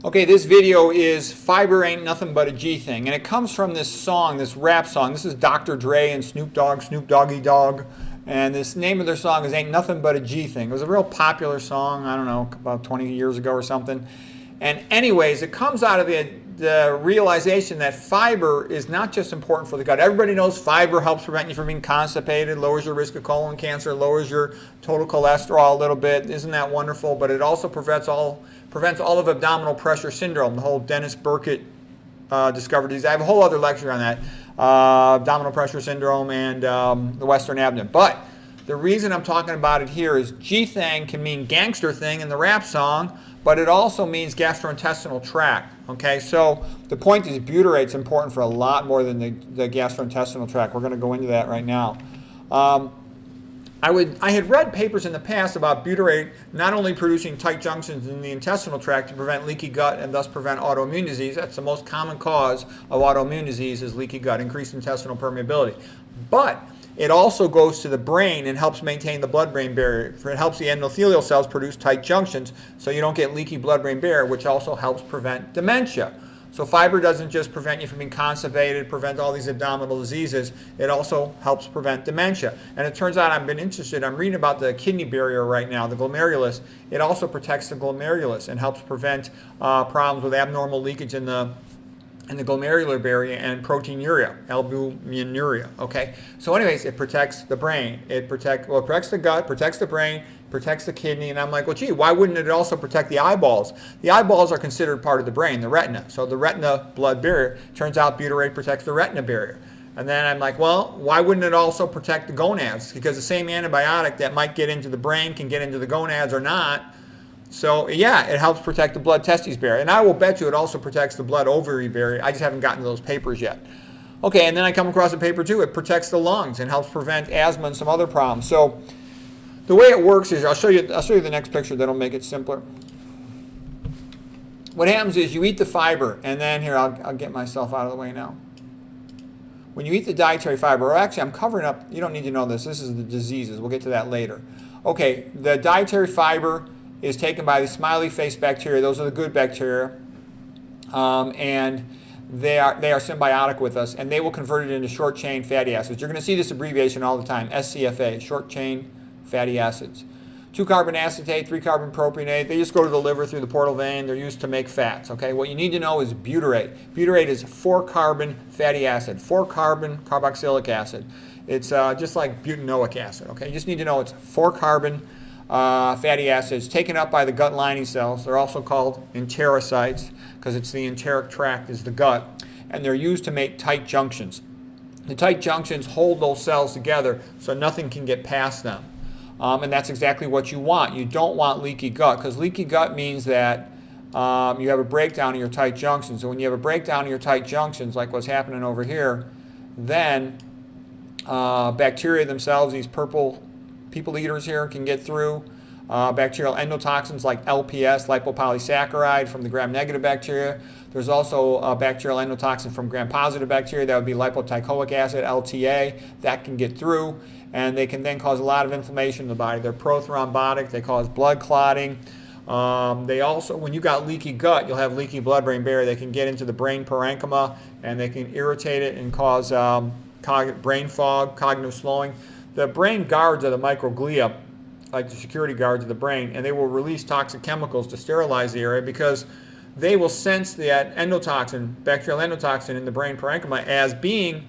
Okay, this video is Fiber Ain't Nothing But a G Thing, and it comes from this song, this rap song. This is Dr. Dre and Snoop Dogg, Snoop Doggy Dogg, and this name of their song is Ain't Nothing But a G Thing. It was a real popular song, I don't know, about 20 years ago or something. And anyways, it comes out of the realization that fiber is not just important for the gut. Everybody knows fiber helps prevent you from being constipated, lowers your risk of colon cancer, lowers your total cholesterol a little bit. Isn't that wonderful? But it also prevents all of abdominal pressure syndrome, the whole Dennis Burkitt discovered disease. I have a whole other lecture on that, abdominal pressure syndrome and the Western abdomen. But the reason I'm talking about it here is G-thing can mean gangster thing in the rap song, but it also means gastrointestinal tract. Okay, so the point is butyrate is important for a lot more than the gastrointestinal tract. We're going to go into that right now. I had read papers in the past about butyrate not only producing tight junctions in the intestinal tract to prevent leaky gut and thus prevent autoimmune disease. That's the most common cause of autoimmune disease is leaky gut, increased intestinal permeability. But it also goes to the brain and helps maintain the blood-brain barrier. It helps the endothelial cells produce tight junctions so you don't get leaky blood-brain barrier, which also helps prevent dementia. So fiber doesn't just prevent you from being constipated, prevent all these abdominal diseases, it also helps prevent dementia. And it turns out I'm reading about the kidney barrier right now, the glomerulus. It also protects the glomerulus and helps prevent problems with abnormal leakage in the glomerular barrier and proteinuria, albuminuria, okay? So anyways, it protects the brain. It protects the gut, protects the brain, protects the kidney, and I'm like, well, gee, why wouldn't it also protect the eyeballs? The eyeballs are considered part of the brain, the retina. So the retina blood barrier, turns out butyrate protects the retina barrier. And then I'm like, well, why wouldn't it also protect the gonads? Because the same antibiotic that might get into the brain can get into the gonads or not. So yeah, it helps protect the blood-testes barrier. And I will bet you it also protects the blood-ovary barrier. I just haven't gotten to those papers yet. Okay, and then I come across a paper too. It protects the lungs and helps prevent asthma and some other problems. So the way it works is, I'll show you the next picture that'll make it simpler. What happens is you eat the fiber, and then here, I'll get myself out of the way now. When you eat the dietary fiber, or actually I'm covering up, you don't need to know this. This is the diseases. We'll get to that later. Okay, the dietary fiber is taken by the smiley face bacteria. Those are the good bacteria, and they are symbiotic with us, and they will convert it into short chain fatty acids. You're going to see this abbreviation all the time, SCFA, short chain fatty acids. 2-carbon acetate, 3-carbon propionate, they just go to the liver through the portal vein. They're used to make fats. Okay, what you need to know is butyrate. Butyrate is 4-carbon fatty acid, 4-carbon carboxylic acid. It's just like butanoic acid. Okay, you just need to know it's 4-carbon fatty acids taken up by the gut lining cells. They're also called enterocytes because it's the enteric tract is the gut, and they're used to make tight junctions. The tight junctions hold those cells together so nothing can get past them, and that's exactly what you want. You don't want leaky gut, because leaky gut means that you have a breakdown in your tight junctions. And when you have a breakdown in your tight junctions, like what's happening over here, then bacteria themselves, these purple people eaters here, can get through. Bacterial endotoxins like LPS, lipopolysaccharide, from the gram-negative bacteria. There's also a bacterial endotoxin from gram-positive bacteria. That would be lipoteichoic acid, LTA. That can get through, and they can then cause a lot of inflammation in the body. They're prothrombotic. They cause blood clotting. They also, when you got leaky gut, you'll have leaky blood-brain barrier. They can get into the brain parenchyma, and they can irritate it and cause brain fog, cognitive slowing. The brain guards are the microglia, like the security guards of the brain, and they will release toxic chemicals to sterilize the area because they will sense that endotoxin, bacterial endotoxin in the brain parenchyma as being,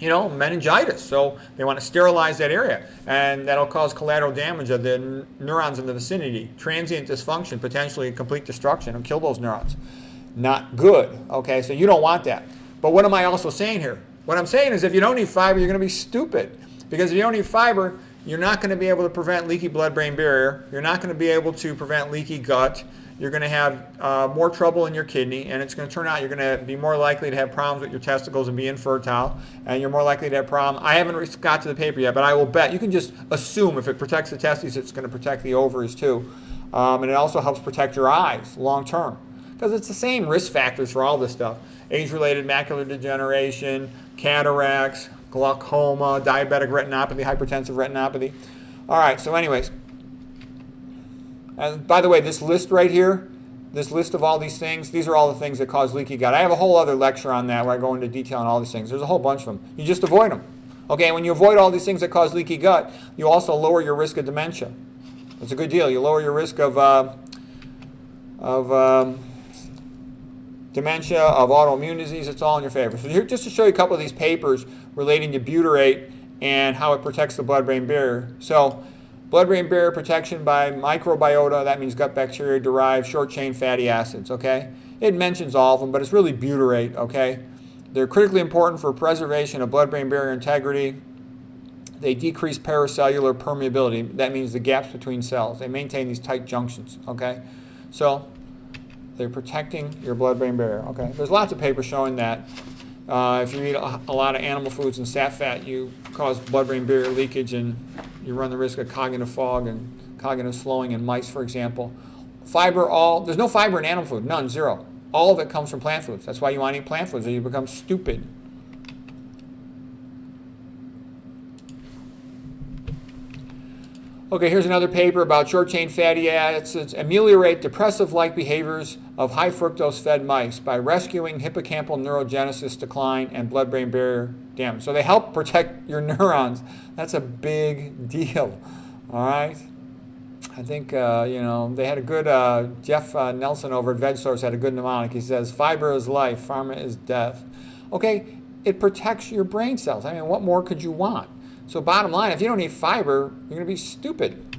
meningitis. So they want to sterilize that area, and that'll cause collateral damage of the neurons in the vicinity, transient dysfunction, potentially complete destruction, and kill those neurons. Not good, okay? So you don't want that. But what am I also saying here? What I'm saying is if you don't need fiber, you're going to be stupid, because if you don't need fiber, you're not going to be able to prevent leaky blood-brain barrier. You're not going to be able to prevent leaky gut. You're going to have more trouble in your kidney, and it's going to turn out you're going to be more likely to have problems with your testicles and be infertile, and you're more likely to have problems. I haven't got to the paper yet, but I will bet. You can just assume if it protects the testes, it's going to protect the ovaries too. And it also helps protect your eyes long term, because it's the same risk factors for all this stuff. Age-related macular degeneration, cataracts, glaucoma, diabetic retinopathy, hypertensive retinopathy. All right, so anyways, and by the way, this list right here this list of all these things, these are all the things that cause leaky gut. I have a whole other lecture on that where I go into detail on all these things. There's a whole bunch of them. You just avoid them. Okay, when you avoid all these things that cause leaky gut, you also lower your risk of dementia. It's a good deal. You lower your risk of dementia, of autoimmune disease. It's all in your favor. So here, just to show you a couple of these papers relating to butyrate and how it protects the blood-brain barrier. So blood-brain barrier protection by microbiota, that means gut bacteria-derived short-chain fatty acids, okay? It mentions all of them, but it's really butyrate, okay? They're critically important for preservation of blood-brain barrier integrity. They decrease paracellular permeability. That means the gaps between cells. They maintain these tight junctions, okay? So they're protecting your blood-brain barrier, okay? There's lots of papers showing that. If you eat a lot of animal foods and sat fat, you cause blood-brain barrier leakage and you run the risk of cognitive fog and cognitive slowing in mice, for example. Fiber, there's no fiber in animal food, none, zero. All of it comes from plant foods. That's why you want to eat plant foods, or you become stupid. Okay, here's another paper about short-chain fatty acids ameliorate depressive-like behaviors of high fructose-fed mice by rescuing hippocampal neurogenesis decline and blood-brain barrier damage. So they help protect your neurons. That's a big deal, all right? I think, they had a good, Jeff Nelson over at VegSource had a good mnemonic. He says, fiber is life, pharma is death. Okay, it protects your brain cells. I mean, what more could you want? So bottom line, if you don't eat fiber, you're going to be stupid.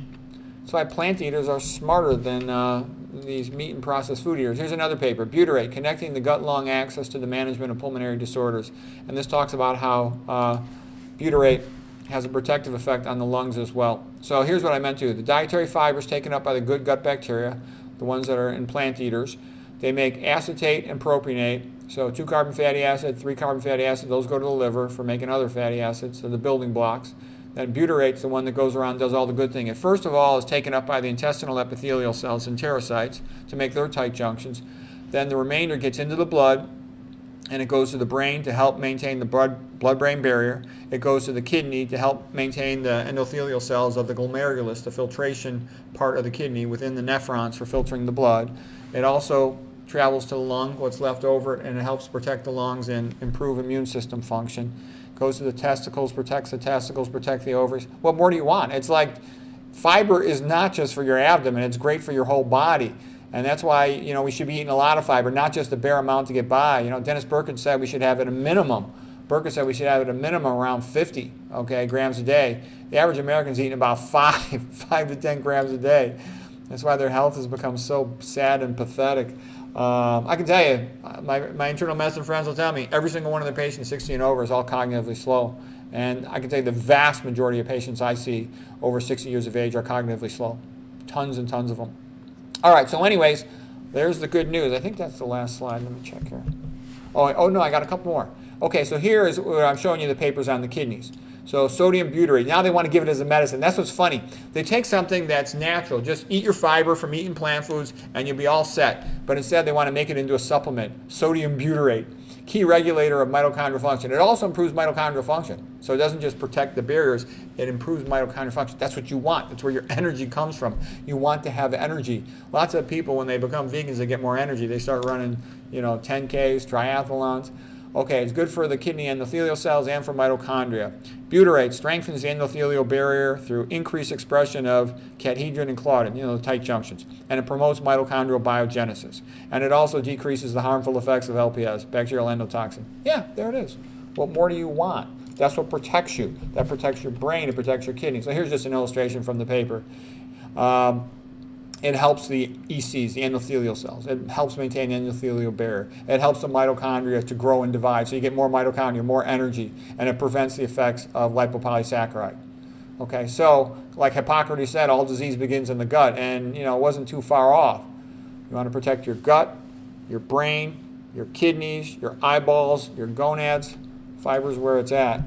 That's why plant eaters are smarter than these meat and processed food eaters. Here's another paper, butyrate, connecting the gut-lung axis to the management of pulmonary disorders. And this talks about how butyrate has a protective effect on the lungs as well. So here's what I meant to. The dietary fibers taken up by the good gut bacteria, the ones that are in plant eaters, they make acetate and propionate. So 2-carbon fatty acid, 3-carbon fatty acid, those go to the liver for making other fatty acids, so the building blocks. Then butyrate's the one that goes around and does all the good thing. It first of all is taken up by the intestinal epithelial cells, enterocytes, to make their tight junctions. Then the remainder gets into the blood, and it goes to the brain to help maintain the blood-brain barrier. It goes to the kidney to help maintain the endothelial cells of the glomerulus, the filtration part of the kidney within the nephrons for filtering the blood. It also travels to the lung, what's left over, and it helps protect the lungs and improve immune system function. Goes to the testicles, protects the ovaries. What more do you want? It's like fiber is not just for your abdomen, it's great for your whole body. And that's why, we should be eating a lot of fiber, not just the bare amount to get by. Dennis Burkin said we should have at a minimum. Burkin said we should have at a minimum around 50, grams a day. The average American's eating about 5 to 10 grams a day. That's why their health has become so sad and pathetic. I can tell you, my internal medicine friends will tell me every single one of their patients 60 and over is all cognitively slow. And I can tell you the vast majority of patients I see over 60 years of age are cognitively slow. Tons and tons of them. All right, so anyways, there's the good news. I think that's the last slide. Let me check here. Oh no, I got a couple more. Okay, so here is where I'm showing you the papers on the kidneys. So sodium butyrate. Now they want to give it as a medicine. That's what's funny. They take something that's natural. Just eat your fiber from eating plant foods and you'll be all set. But instead they want to make it into a supplement. Sodium butyrate, key regulator of mitochondrial function. It also improves mitochondrial function. So it doesn't just protect the barriers, it improves mitochondrial function. That's what you want. That's where your energy comes from. You want to have energy. Lots of people, when they become vegans, they get more energy. They start running, 10Ks, triathlons. Okay, it's good for the kidney endothelial cells and for mitochondria. Butyrate strengthens the endothelial barrier through increased expression of cadherin and claudin, the tight junctions, and it promotes mitochondrial biogenesis. And it also decreases the harmful effects of LPS, bacterial endotoxin. Yeah, there it is. What more do you want? That's what protects you. That protects your brain, it protects your kidney. So here's just an illustration from the paper. It helps the ECs, the endothelial cells. It helps maintain the endothelial barrier. It helps the mitochondria to grow and divide, so you get more mitochondria, more energy, and it prevents the effects of lipopolysaccharide. Okay, so like Hippocrates said, all disease begins in the gut, and it wasn't too far off. You want to protect your gut, your brain, your kidneys, your eyeballs, your gonads. Fiber's where it's at.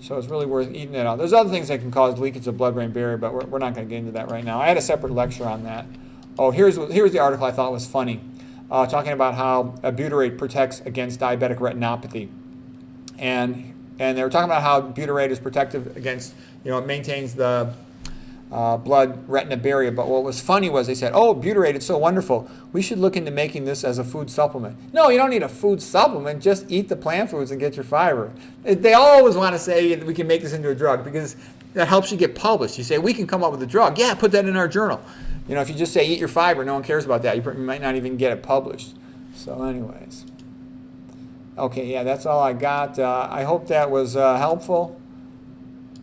So it's really worth eating it out. There's other things that can cause leakage of blood-brain barrier, but we're not going to get into that right now. I had a separate lecture on that. Oh, here's the article I thought was funny, talking about how butyrate protects against diabetic retinopathy. And they were talking about how butyrate is protective against, it maintains the blood-retina barrier. But what was funny was they said, oh, butyrate, it's so wonderful. We should look into making this as a food supplement. No, you don't need a food supplement. Just eat the plant foods and get your fiber. They always want to say we can make this into a drug because that helps you get published. You say, we can come up with a drug. Yeah, put that in our journal. You know, if you just say eat your fiber, no one cares about that. You might not even get it published. So anyways. Okay, yeah, that's all I got. I hope that was helpful.